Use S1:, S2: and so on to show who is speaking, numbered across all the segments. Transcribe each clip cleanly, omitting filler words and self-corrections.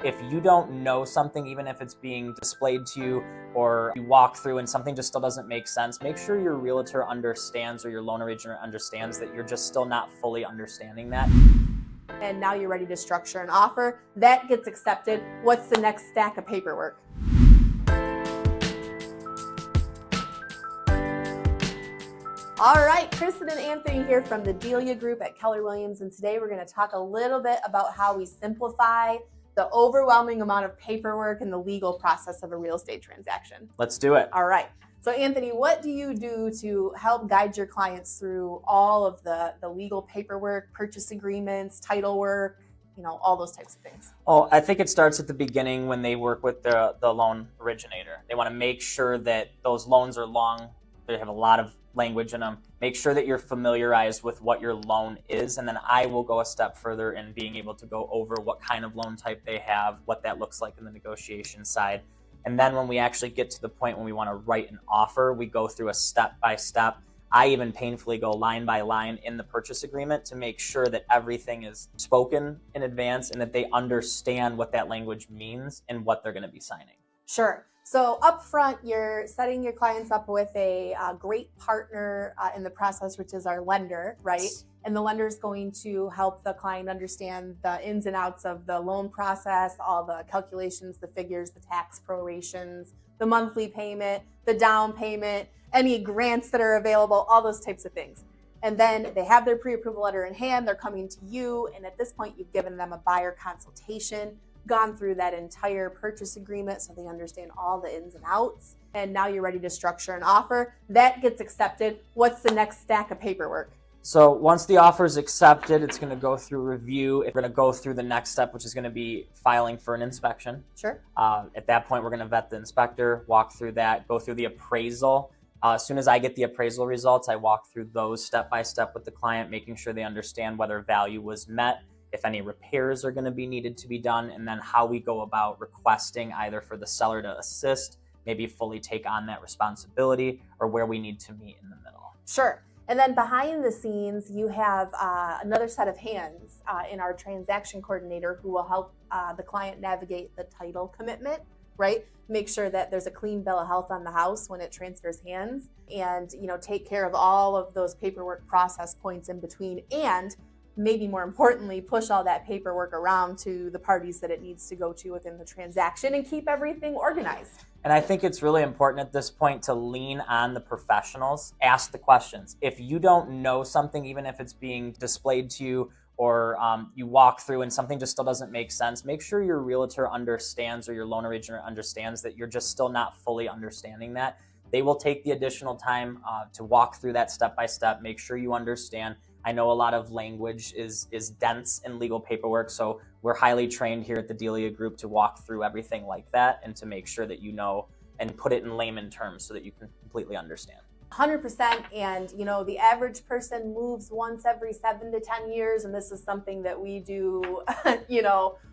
S1: If you don't know something, even if it's being displayed to you or you walk through and something just still doesn't make sense, make sure your realtor understands or your loan originator understands that you're just still not fully understanding that.
S2: And now you're ready to structure an offer. That gets accepted. What's the next stack of paperwork? All right, Kristin and Anthony here from the Delia Group at Keller Williams, and today we're going to talk a little bit about how we simplify the overwhelming amount of paperwork and the legal process of a real estate transaction.
S1: Let's do it.
S2: All right. So Anthony, what do you do to help guide your clients through all of the legal paperwork, purchase agreements, title work, all those types of things?
S1: Oh, I think it starts at the beginning when they work with the loan originator. They want to make sure that those loans are long, they have a lot of language in them. Make sure that you're familiarized with what your loan is, and then I will go a step further in being able to go over what kind of loan type they have, what that looks like in the negotiation side. And then when we actually get to the point when we want to write an offer, we go through a step-by-step. I even painfully go line by line in the purchase agreement to make sure that everything is spoken in advance and that they understand what that language means and what they're going to be signing.
S2: Sure. So up front, you're setting your clients up with a great partner in the process, which is our lender, right?
S1: Yes.
S2: And the lender is going to help the client understand the ins and outs of the loan process, all the calculations, the figures, the tax prorations, the monthly payment, the down payment, any grants that are available, all those types of things. And then they have their pre-approval letter in hand, they're coming to you, and at this point, you've given them a buyer consultation, gone through that entire purchase agreement so they understand all the ins and outs, and now you're ready to structure an offer. That gets accepted. What's the next stack of paperwork?
S1: So once the offer is accepted, it's going to go through review. We're going to go through the next step, which is going to be filing for an inspection.
S2: Sure.
S1: At that point, we're going to vet the inspector, walk through that, go through the appraisal. As soon as I get the appraisal results, I walk through those step by step with the client, making sure they understand whether value was met, if any repairs are going to be needed to be done, and then how we go about requesting either for the seller to assist, maybe fully take on that responsibility, or where we need to meet in the middle.
S2: Sure. And then behind the scenes, you have another set of hands in our transaction coordinator who will help the client navigate the title commitment, right? Make sure that there's a clean bill of health on the house when it transfers hands, and take care of all of those paperwork process points in between, and maybe more importantly, push all that paperwork around to the parties that it needs to go to within the transaction and keep everything organized.
S1: And I think it's really important at this point to lean on the professionals, ask the questions. If you don't know something, even if it's being displayed to you or you walk through and something just still doesn't make sense, make sure your realtor understands or your loan originator understands that you're just still not fully understanding that. They will take the additional time to walk through that step by step, make sure you understand. I know a lot of language is dense in legal paperwork, so we're highly trained here at the Delia Group to walk through everything like that and to make sure that you know and put it in layman terms so that you can completely understand.
S2: 100%. And the average person moves once every 7 to 10 years, and this is something that we do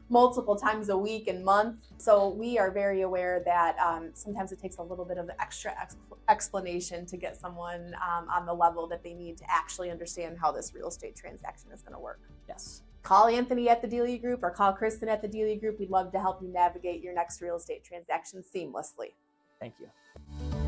S2: multiple times a week and month. So we are very aware that sometimes it takes a little bit of extra explanation to get someone on the level that they need to actually understand how this real estate transaction is going to work.
S1: Yes.
S2: Call Anthony at the Delia Group or call Kristin at the Delia Group. We'd love to help you navigate your next real estate transaction seamlessly.
S1: Thank you.